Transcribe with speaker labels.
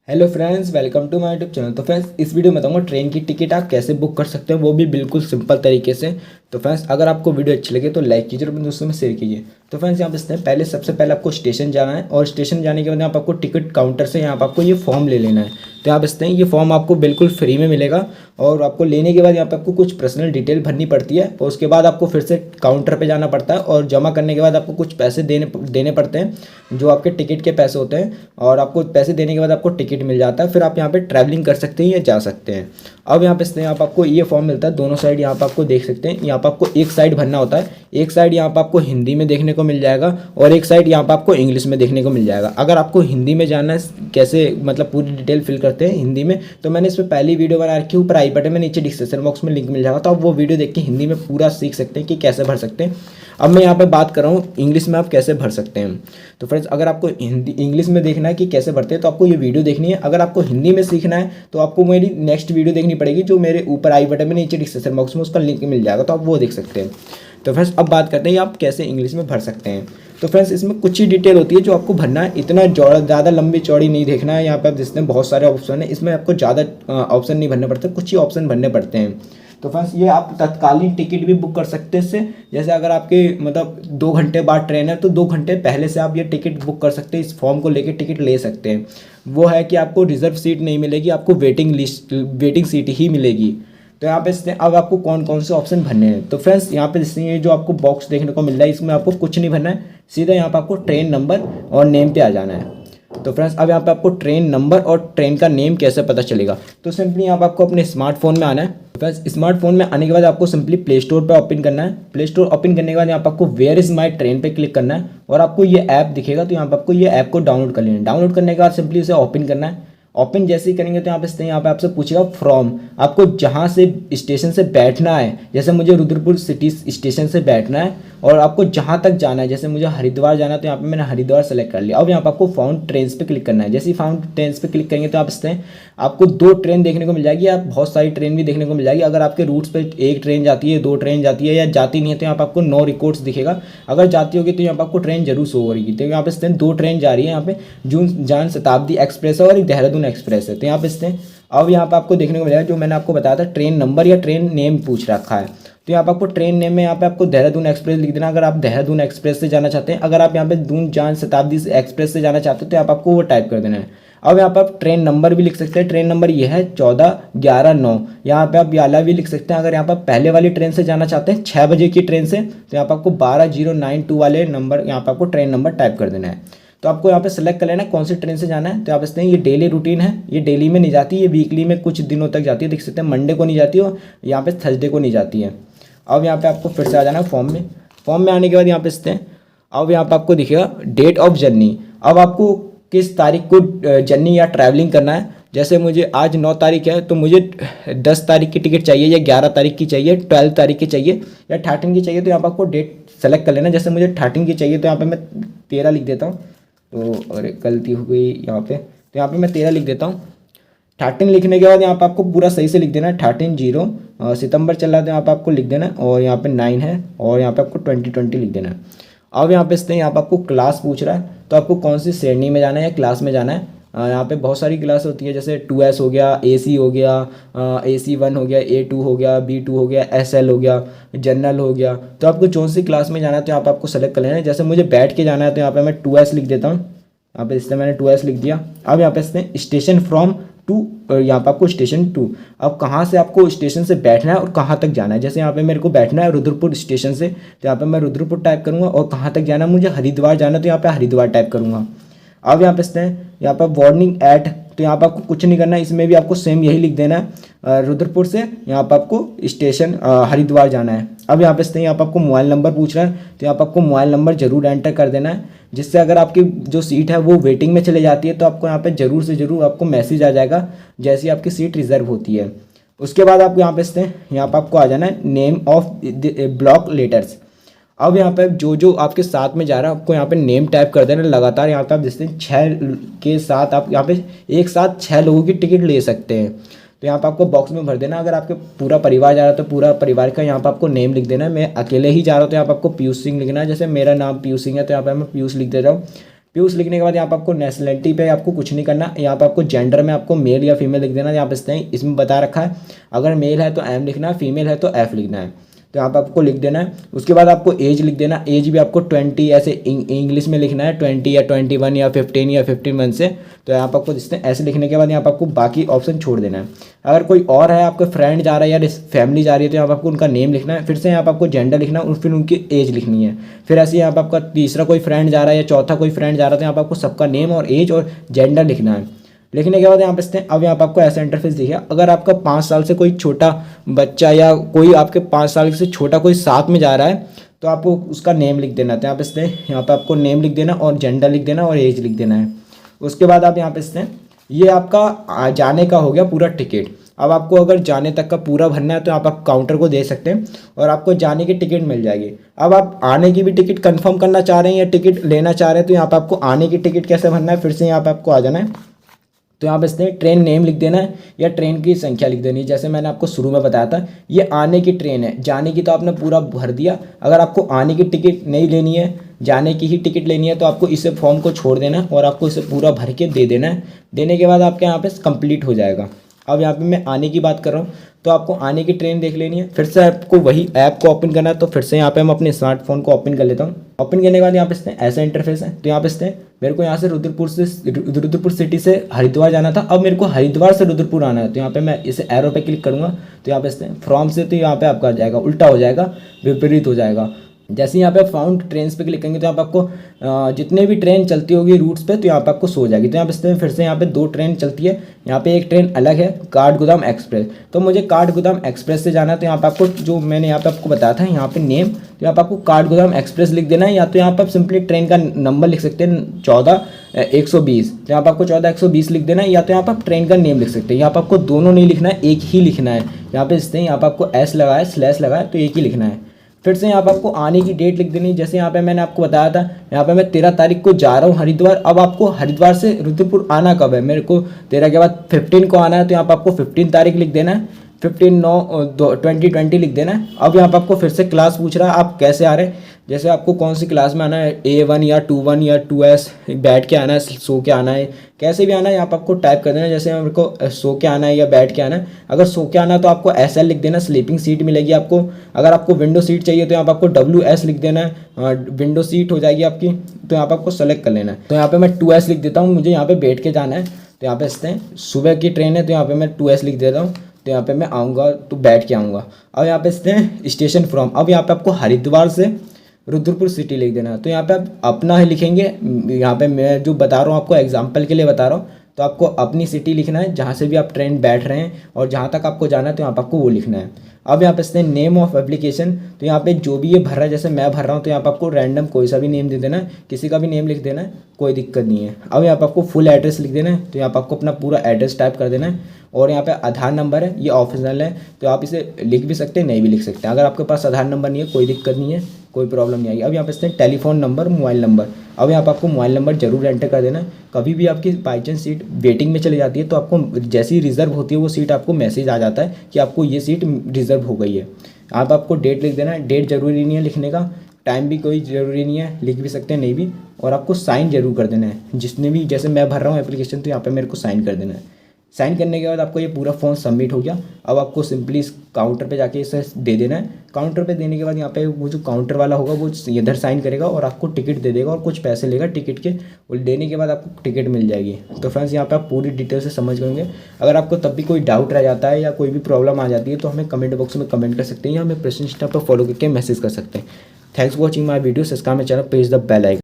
Speaker 1: Hello friends, welcome to my YouTube channel. तो friends, इस video में बताऊंगा ट्रेन की टिकट आप कैसे बुक कर सकते हैं, वो भी बिल्कुल सिंपल तरीके से। तो फ्रेंड्स, अगर आपको वीडियो अच्छी लगे तो लाइक कीजिए और अपने दोस्तों में शेयर कीजिए। तो फ्रेंड्स, यहाँ पे पहले सबसे पहले आपको स्टेशन जाना है और स्टेशन जाने के बाद यहाँ पर आपको टिकट काउंटर से यहाँ पर आपको ये फॉर्म ले लेना है। तो यहाँ पे ये फॉर्म आपको बिल्कुल फ्री में मिलेगा और आपको लेने के बाद यहाँ पे आपको कुछ पर्सनल डिटेल भरनी पड़ती है और उसके बाद आपको फिर से काउंटर पे जाना पड़ता है और जमा करने के बाद आपको कुछ पैसे देने पड़ते हैं जो आपके टिकट के पैसे होते हैं। और आपको पैसे देने के बाद आपको टिकट मिल जाता है, फिर आप यहाँ पे ट्रैवलिंग कर सकते हैं या जा सकते हैं। अब यहाँ पे आपको ये फॉर्म मिलता है, दोनों साइड यहाँ पे आपको देख सकते हैं। यहाँ पे आपको एक साइड भरना होता है, एक साइड यहाँ पे आपको हिंदी में देखने को मिल जाएगा और एक साइड यहाँ पे आपको इंग्लिश में देखने को मिल जाएगा। अगर आपको हिंदी में जानना है कैसे मतलब पूरी डिटेल फिल करते हैं हिंदी में, तो मैंने इस पर पहली वीडियो बना रखी है, ऊपर आई बटन में नीचे डिस्क्रिप्शन बॉक्स में लिंक मिल जाएगा, तो आप वो वीडियो देख के हिंदी में पूरा सीख सकते हैं कि कैसे भर सकते हैं। अब मैं यहाँ पे बात कर रहा हूँ इंग्लिश में आप कैसे भर सकते हैं। तो फ्रेंड्स, अगर आपको हिंदी इंग्लिश में देखना है कि कैसे भरते हैं तो आपको ये वीडियो देखनी है। अगर आपको हिंदी में सीखना है तो आपको मेरी नेक्स्ट वीडियो देखनी पड़ेगी, जो मेरे ऊपर आई बटन में नीचे डिस्क्रिप्शन बॉक्स में उसका लिंक मिल जाएगा, तो आप वो देख सकते हैं। तो फ्रेंड्स, अब बात करते हैं आप कैसे इंग्लिश में भर सकते हैं। तो फ्रेंड्स, इसमें कुछ ही डिटेल होती है जो आपको भरना है, इतना ज़्यादा लंबी चौड़ी नहीं देखना है। यहाँ पर आप देखते हैं बहुत सारे ऑप्शन है, इसमें आपको ज़्यादा ऑप्शन नहीं भरने पड़ते, कुछ ही ऑप्शन भरने पड़ते हैं। तो फ्रेंड्स, ये आप तत्कालीन टिकट भी बुक कर सकते हैं इससे। जैसे अगर आपके मतलब 2 घंटे बाद ट्रेन है तो 2 घंटे पहले से आप ये टिकट बुक कर सकते हैं, इस फॉर्म को लेके टिकट ले सकते हैं। वो है कि आपको रिजर्व सीट नहीं मिलेगी, आपको वेटिंग सीट ही मिलेगी। तो यहाँ पे अब आपको कौन कौन से ऑप्शन भरने हैं। तो फ्रेंड्स, यहाँ पे ये जो आपको बॉक्स देखने को मिल रहा है, इसमें आपको कुछ नहीं भरना है, सीधा यहाँ पे आपको ट्रेन नंबर और नेम पे आ जाना है। तो फ्रेंड्स, अब यहाँ पे आपको ट्रेन नंबर और ट्रेन का नेम कैसे पता चलेगा, तो सिंपली यहाँ पे आपको अपने स्मार्टफोन में आना है। फ्रेंड्स, स्मार्टफोन में आने के बाद आपको सिंपली प्ले स्टोर पे ओपन करना है। प्ले स्टोर ओपन करने के बाद यहाँ पे आपको वेयर इज माई ट्रेन पे क्लिक करना है और आपको ये ऐप दिखेगा, तो यहाँ पे आपको ये ऐप को डाउनलोड कर लेना है। डाउनलोड करने के बाद सिंपली इसे ओपन करना है। ओपन जैसे ही करेंगे तो यहाँ पे आपसे पूछेगा फ्रॉम, आपको जहाँ से स्टेशन से बैठना है। जैसे मुझे रुद्रपुर सिटी स्टेशन से बैठना है और आपको जहाँ तक जाना है, जैसे मुझे हरिद्वार जाना है तो यहाँ पे मैंने हरिद्वार सेलेक्ट कर लिया। अब यहाँ पे आपको फाउंड ट्रेन्स पे क्लिक करना है। जैसे ही फाउंड ट्रेन्स पे क्लिक करेंगे तो आप आपको 2 ट्रेन देखने को मिल जाएगी, आप बहुत सारी ट्रेन भी देखने को मिल जाएगी। अगर आपके रूट्स पे 1 ट्रेन जाती है, 2 ट्रेन जाती है या जाती नहीं है तो यहाँ पे आपको नो रिकॉर्ड्स दिखेगा। अगर जाती होगी तो यहाँ पे आपको ट्रेन जरूर शो हो रही है। तो यहाँ पे 2 ट्रेन जा रही है, यहाँ पे जून जान शताब्दी एक्सप्रेस है और एक देहरादून एक्सप्रेस है। तो यहाँ पे अब यहाँ पे आपको देखने को मिलेगा जो मैंने आपको बताया था, ट्रेन नंबर या ट्रेन नेम पूछ रखा है। तो यहाँ पे आपको ट्रेन नेम में यहाँ पे आपको देहरादून एक्सप्रेस लिख देना, अगर आप देहरादून एक्सप्रेस से जाना चाहते हैं। अगर आप यहाँ पे दून जान शताब्दी एक्सप्रेस से जाना चाहते हो तो यहाँ पे आपको वो टाइप कर देना है। अब यहाँ पे आप ट्रेन नंबर भी लिख सकते हैं, ट्रेन नंबर ये है 1411-9। यहाँ पे आप याला भी लिख सकते हैं। अगर यहाँ पर पहले वाली ट्रेन से जाना चाहते हैं 6 बजे की ट्रेन से, तो यहाँ पे आपको 12092 वाले नंबर यहाँ पे आपको ट्रेन नंबर टाइप कर देना है। तो आपको यहाँ पे सेलेक्ट कर लेना कौन सी ट्रेन से जाना है। तो आप इसमें ये डेली रूटीन है, ये डेली में नहीं जाती, ये वीकली में कुछ दिनों तक जाती है। देख सकते हैं मंडे को नहीं जाती और यहाँ पे थर्सडे को नहीं जाती है। अब यहाँ पे आपको फिर से आ जाना है फॉर्म में। फॉर्म में आने के बाद यहाँ पे अब यहाँ पे आपको दिखेगा डेट ऑफ जर्नी। अब आपको किस तारीख को जर्नी या ट्रैवलिंग करना है। जैसे मुझे आज 9 तारीख है तो मुझे 10 तारीख की टिकट चाहिए या 11 तारीख की चाहिए, 12 तारीख की चाहिए या 13 की चाहिए। तो यहाँ पर आपको डेट सेलेक्ट कर लेना। जैसे मुझे 13 की चाहिए तो यहाँ पर मैं 13 लिख देता हूँ। तो अरे गलती हो गई यहाँ पे, तो यहाँ पे मैं 13 लिख देता हूँ। 13 लिखने के बाद यहाँ पे आपको पूरा सही से लिख देना है। 13 सितंबर चल रहा था, यहाँ पे आपको लिख देना है और यहाँ पे 9 है और यहाँ पे आपको 2020 लिख देना है। अब यहाँ पे यहाँ पे आपको क्लास पूछ रहा है, तो आपको कौन सी श्रेणी में जाना है या क्लास में जाना है। यहाँ पे बहुत सारी क्लास होती है, जैसे 2S हो गया, AC हो गया, AC1 हो गया, A2 हो गया, B2 हो गया, SL हो गया, जनरल हो गया। तो आपको कौन सी क्लास में जाना है तो यहाँ पे आपको सेलेक्ट कर लेना है। जैसे मुझे बैठ के जाना है तो यहाँ पे मैं 2S लिख देता हूँ। यहाँ पे इससे मैंने 2S लिख दिया। अब यहाँ पे स्टेशन फ्रॉम टू, यहाँ पे आपको स्टेशन 2। अब कहाँ से आपको स्टेशन से बैठना है और कहाँ तक जाना है। जैसे यहाँ पे मेरे को बैठना है रुद्रपुर स्टेशन से, तो यहाँ पे मैं रुद्रपुर टाइप करूँगा और कहाँ तक जाना है मुझे हरिद्वार जाना है तो यहाँ पे हरिद्वार टाइप करूँगा। अब यहाँ पे यहाँ पर वार्निंग एट, तो यहाँ पर आपको कुछ नहीं करना है, इसमें भी आपको सेम यही लिख देना है। रुद्रपुर से यहाँ पर आपको स्टेशन हरिद्वार जाना है। अब यहाँ पे यहाँ पर आपको मोबाइल नंबर पूछ रहा है, तो यहाँ पर आपको मोबाइल नंबर जरूर एंटर कर देना है, जिससे अगर आपकी जो सीट है वो वेटिंग में चले जाती है तो आपको यहाँ पे जरूर से जरूर आपको मैसेज आ जाएगा जैसी आपकी सीट रिजर्व होती है। उसके बाद आपको यहाँ पे यहाँ पर आपको आ जाना है नेम ऑफ ब्लॉक लेटर्स। अब यहाँ पे जो आपके साथ में जा रहा है आपको यहाँ पे नेम टाइप कर देना लगातार। यहाँ पे आप जैसे 6 के साथ आप यहाँ पे एक साथ 6 लोगों की टिकट ले सकते हैं। तो यहाँ पे आपको बॉक्स में भर देना। अगर आपके पूरा परिवार जा रहा है तो पूरा परिवार का यहाँ पे आपको नेम लिख देना है। मैं अकेले ही जा रहा हूँ तो यहाँ पे आपको पीयूष सिंह लिखना है। जैसे मेरा नाम पीयूष सिंह है तो यहाँ पे मैं पीयूष लिख दे रहा हूँ। पीयूष लिखने के बाद यहाँ पर आपको नेशनलिटी पे आपको कुछ नहीं करना, यहाँ पर आपको जेंडर में आपको मेल या फीमेल लिख देना। यहाँ पे इसमें बता रखा है अगर मेल है तो एम लिखना है, फीमेल है तो एफ लिखना है, तो यहाँ पर आपको लिख देना है। उसके बाद आपको एज लिख देना, एज भी आपको 20 ऐसे इंग्लिश में लिखना है, 20 या 21 या 15 या 15 से। तो यहाँ पर आपको ऐसे लिखने के बाद यहाँ पर आपको बाकी ऑप्शन छोड़ देना है। अगर कोई और है आपके फ्रेंड जा रहा है या फैमिली जा रही है तो यहाँ पर आपको उनका नेम लिखना है, फिर से यहाँ पर आपको जेंडर लिखना है और फिर उनकी एज लिखनी है। फिर ऐसे यहाँ पर आपका तीसरा कोई फ्रेंड जा रहा है या चौथा कोई फ्रेंड जा रहा है तो यहाँ पर आपको सबका नेम और एज और जेंडर लिखना है। लिखने के बाद यहाँ पे अब यहाँ पर आपको ऐसा इंटरफेस दिखेगा। अगर आपका 5 साल से कोई छोटा बच्चा या कोई आपके 5 साल से छोटा कोई साथ में जा रहा है तो आपको उसका नेम लिख देना था। यहाँ पे आपको नेम लिख देना और जेंडर लिख देना और एज लिख देना है। उसके बाद आप यहाँ पे ये आपका जाने का हो गया पूरा टिकट। अब आपको अगर जाने तक का पूरा भरना है तो आप काउंटर को दे सकते हैं और आपको जाने की टिकट मिल जाएगी। अब आप आने की भी टिकट कंफर्म करना चाह रहे हैं या टिकट लेना चाह रहे हैं तो यहाँ पर आपको आने की टिकट कैसे भरना है, फिर से यहाँ पर आपको आ जाना है। तो यहाँ पे ट्रेन नेम लिख देना है या ट्रेन की संख्या लिख देनी है। जैसे मैंने आपको शुरू में बताया था ये आने की ट्रेन है, जाने की तो आपने पूरा भर दिया। अगर आपको आने की टिकट नहीं लेनी है, जाने की ही टिकट लेनी है तो आपको इसे फॉर्म को छोड़ देना है और आपको इसे पूरा भर के दे देना है। देने के बाद आपके यहाँ पे कंप्लीट हो जाएगा। अब यहाँ पे मैं आने की बात कर रहा हूँ तो आपको आने की ट्रेन देख लेनी है। फिर से आपको वही ऐप को ओपन करना है। तो फिर से यहाँ पे हम अपने स्मार्टफोन को ओपन कर लेता हूँ। ओपन करने के बाद यहाँ पे ऐसा इंटरफेस है। तो यहाँ पे मेरे को यहाँ से रुद्रपुर सिटी से हरिद्वार जाना था। अब मेरे को हरिद्वार से रुद्रपुर आना है तो यहाँ पे मैं इसे एरो पे क्लिक करूँगा तो यहाँ पे फ्रॉम से तो यहाँ पे आपका आ जाएगा, उल्टा हो जाएगा, विपरीत हो जाएगा। जैसे यहाँ पे फाउंड ट्रेन्स पे क्लिक करेंगे तो यहाँ पे आपको जितने भी ट्रेन चलती होगी रूट्स पे तो यहाँ पे आपको शो हो जाएगी। तो यहाँ पे फिर से यहाँ पे 2 ट्रेन चलती है। यहाँ पे एक ट्रेन अलग है काठगोदाम एक्सप्रेस, तो मुझे काठगोदाम एक्सप्रेस से जाना है। तो यहाँ पे आपको जो मैंने यहाँ पे आपको बताया था यहाँ पे नेम, तो यहाँ पे आपको काठगोदाम एक्सप्रेस लिख देना है या तो यहाँ पे आप सिंपली ट्रेन का नंबर लिख सकते हैं 14-120। तो यहाँ पे आपको 14-120 लिख देना है या तो यहाँ पे आप ट्रेन का नेम लिख सकते हैं। यहाँ पे आपको दोनों नहीं लिखना है, एक ही लिखना है। यहाँ पे आपको एस लगा है, स्लैश लगा है, तो एक ही लिखना है। फिर से यहाँ पे आपको आने की डेट लिख देनी है। जैसे यहाँ पे मैंने आपको बताया था यहाँ पे मैं 13 तारीख को जा रहा हूँ हरिद्वार। अब आपको हरिद्वार से रुद्रपुर आना कब है, मेरे को 13 के बाद 15 को आना है। तो यहाँ पे आपको 15 तारीख लिख देना है, 15/9/2020 लिख देना है। अब यहाँ पे आपको फिर से क्लास पूछ रहा है आप कैसे आ रहे हैं, जैसे आपको कौन सी क्लास में आना है, A1 या 2-1 या 2S, बैठ के आना है, सो के आना है, कैसे भी आना है यहाँ पर आपको टाइप कर देना है। जैसे मेरे को सो के आना है या बैठ के आना है। अगर सो के आना है तो आपको SL लिख देना, स्लीपिंग सीट मिलेगी आपको। अगर आपको विंडो सीट चाहिए तो यहाँ पर आपको WS लिख देना है, विंडो सीट हो जाएगी आपकी। तो यहाँ पर आपको सेलेक्ट कर लेना है। तो यहाँ पर मैं 2S लिख देता हूँ, मुझे यहाँ पर बैठ के जाना है। तो यहाँ पे सुबह की ट्रेन है तो यहाँ पर मैं 2S लिख देता हूँ। तो यहाँ पे मैं आऊँगा तो बैठ के आऊँगा। अब यहाँ पे स्टेशन फ्रॉम, अब यहाँ पे आपको हरिद्वार से रुद्रपुर सिटी लिख देना है। तो यहाँ पे आप अपना ही लिखेंगे। यहाँ पे मैं जो बता रहा हूँ आपको एग्जांपल के लिए बता रहा हूँ, तो आपको अपनी सिटी लिखना है जहाँ से भी आप ट्रेन बैठ रहे हैं और जहाँ तक आपको जाना है तो यहाँ पर आपको वो लिखना है। अब यहाँ पे नेम ऑफ एप्लीकेशन, तो यहाँ पे जो भी ये भर रहा है, जैसे मैं भर रहा हूँ तो यहाँ पर आपको रैंडम कोई सा भी नेम दे देना है, किसी का भी नेम लिख देना है, कोई दिक्कत नहीं है। अब यहाँ पर आपको फुल एड्रेस लिख देना है। तो यहाँ पर आपको अपना पूरा एड्रेस टाइप कर देना है। और यहाँ पे आधार नंबर है, ये ऑप्शनल है, तो आप इसे लिख भी सकते हैं, नहीं भी लिख सकते हैं। अगर आपके पास आधार नंबर नहीं है कोई दिक्कत नहीं है, कोई प्रॉब्लम नहीं आएगी। अब यहाँ पे टेलीफोन नंबर, मोबाइल नंबर। अब यहाँ पर आपको मोबाइल नंबर जरूर एंटर कर देना है। कभी भी आपकी बाई चांस सीट वेटिंग में चली जाती है तो आपको जैसी रिजर्व होती है वो सीट आपको मैसेज आ जाता है कि आपको ये सीट रिजर्व हो गई है। आप आपको डेट लिख देना है, डेट जरूरी नहीं है लिखने का, टाइम भी कोई ज़रूरी नहीं है, लिख भी सकते हैं नहीं भी। और आपको साइन जरूर कर देना है, जिसने भी, जैसे मैं भर रहा हूँ एप्लीकेशन तो यहाँ पे मेरे को साइन कर देना है। साइन करने के बाद आपको ये पूरा फॉर्म सबमिट हो गया। अब आपको सिंपली इस काउंटर पे जाके इसे दे देना है। काउंटर पे देने के बाद यहाँ पे वो जो काउंटर वाला होगा वो इधर साइन करेगा और आपको टिकट दे देगा और कुछ पैसे लेगा टिकट के, और देने के बाद आपको टिकट मिल जाएगी। तो फ्रेंड्स यहाँ पे आप पूरी डिटेल से समझ लेंगे। अगर आपको तब भी कोई डाउट रह जाता है या कोई भी प्रॉब्लम आ जाती है तो हमें कमेंट बॉक्स में कमेंट कर सकते हैं या हमें प्रश्न इंस्टा पर फॉलो करके मैसेज कर सकते हैं। Thanks for watching my video. Subscribe my channel, press the bell icon.